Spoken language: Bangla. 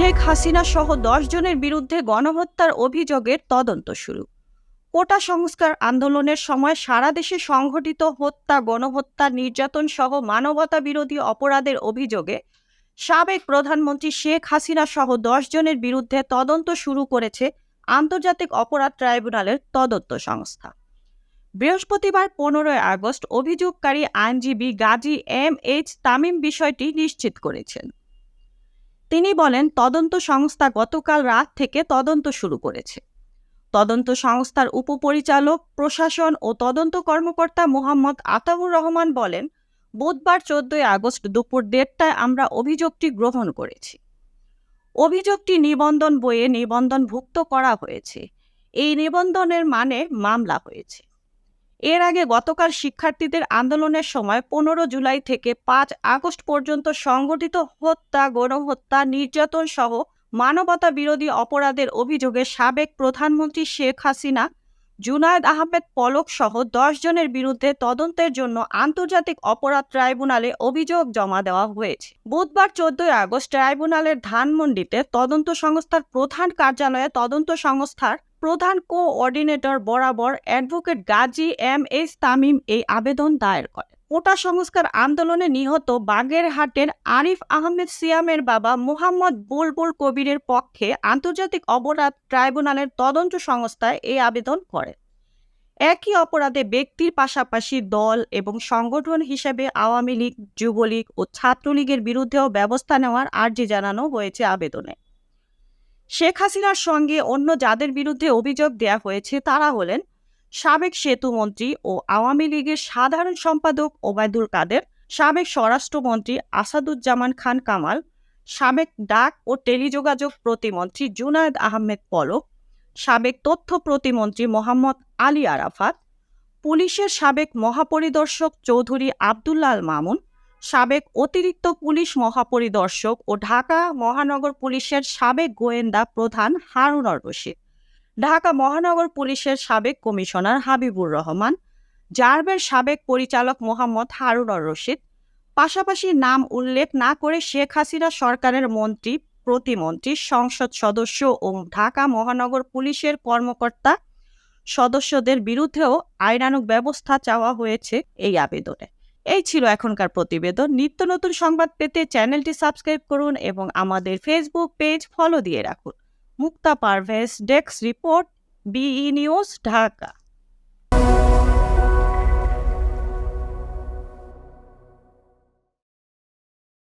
শেখ হাসিনা সহ 10 জনের বিরুদ্ধে গণহত্যার অভিযোগের তদন্ত শুরু। কোটা সংস্কার আন্দোলনের সময় সারা দেশে সংঘটিত হত্যা, গণহত্যা, নির্যাতন সহ মানবতা বিরোধী অপরাধের অভিযোগে সাবেক প্রধানমন্ত্রী শেখ হাসিনা সহ 10 জনের বিরুদ্ধে তদন্ত শুরু করেছে আন্তর্জাতিক অপরাধ ট্রাইব্যুনালের তদন্ত সংস্থা। বৃহস্পতিবার 15 আগস্ট অভিযোগকারী আইনজীবী গাজী এম.এইচ. তামিম বিষয়টি নিশ্চিত করেছেন। তিনি বলেন, তদন্ত সংস্থা গতকাল রাত থেকে তদন্ত শুরু করেছে। তদন্ত সংস্থার উপপরিচালক প্রশাসন ও তদন্ত কর্মকর্তা মোহাম্মদ আতাউর রহমান বলেন, বুধবার 14 আগস্ট দুপুর 1:30টায় আমরা অভিযোগটি গ্রহণ করেছি। অভিযোগটি নিবন্ধন বইয়ে নিবন্ধনভুক্ত করা হয়েছে। এই নিবন্ধনের মানে মামলা হয়েছে। এর আগে গতকাল শিক্ষার্থীদের আন্দোলনের সময় 15 জুলাই থেকে 5 আগস্ট পর্যন্ত সংঘটিত হত্যা, গণহত্যা, নির্যাতন সহ মানবতা বিরোধী অপরাধের অভিযোগে সাবেক প্রধানমন্ত্রী শেখ হাসিনা, জুনায়েদ আহমেদ পলক সহ 10 জনের বিরুদ্ধে তদন্তের জন্য আন্তর্জাতিক অপরাধ ট্রাইব্যুনালে অভিযোগ জমা দেওয়া হয়েছে। বুধবার 14 আগস্ট ট্রাইব্যুনালের ধানমন্ডিতে তদন্ত সংস্থার প্রধান কার্যালয়ে তদন্ত সংস্থার প্রধান কোঅর্ডিনেটর বরাবর অ্যাডভোকেট গাজী এম.এইচ. তামিম এই আবেদন দায়ের করেন। কোটা সংস্কার আন্দোলনে নিহত বাগেরহাটের আরিফ আহমেদ সিয়ামের বাবা মুহাম্মদ বুলবুল কবিরের পক্ষে আন্তর্জাতিক অপরাধ ট্রাইব্যুনালের তদন্ত সংস্থায় এই আবেদন করে। একই অপরাধে ব্যক্তির পাশাপাশি দল এবং সংগঠন হিসেবে আওয়ামী লীগ, যুবলীগ ও ছাত্রলীগের বিরুদ্ধেও ব্যবস্থা নেওয়ার আর্জি জানানো হয়েছে আবেদনে। শেখ হাসিনার সঙ্গে অন্য যাদের বিরুদ্ধে অভিযোগ দেয়া হয়েছে তারা হলেন সাবেক সেতুমন্ত্রী ও আওয়ামী লীগের সাধারণ সম্পাদক ওবায়দুল কাদের, সাবেক স্বরাষ্ট্রমন্ত্রী আসাদুজ্জামান খান কামাল, সাবেক ডাক ও টেলিযোগাযোগ প্রতিমন্ত্রী জুনায়েদ আহমেদ পলক, সাবেক তথ্য প্রতিমন্ত্রী মোহাম্মদ আলী আরাফাত, পুলিশের সাবেক মহাপরিদর্শক চৌধুরী আব্দুল্লাহ আল মামুন, সাবেক অতিরিক্ত পুলিশ মহাপরিদর্শক ও ঢাকা মহানগর পুলিশের সাবেক গোয়েন্দা প্রধান হারুন আর রশিদ, ঢাকা মহানগর পুলিশের সাবেক কমিশনার হাবিবুর রহমান, র্যাবের সাবেক পরিচালক মোহাম্মদ হারুন আর রশিদ। পাশাপাশি নাম উল্লেখ না করে শেখ হাসিনা সরকারের মন্ত্রী, প্রতিমন্ত্রী, সংসদ সদস্য ও ঢাকা মহানগর পুলিশের কর্মকর্তা সদস্যদের বিরুদ্ধেও আইনানুগ ব্যবস্থা চাওয়া হয়েছে এই আবেদনে। এই ছিল এখনকার প্রতিবেদন। নিত্য নতুন সংবাদ পেতে চ্যানেলটি সাবস্ক্রাইব করুন এবং আমাদের ফেসবুক পেজ ফলো দিয়ে রাখুন। Mukta Parvez, desk report, BE news, Dhaka.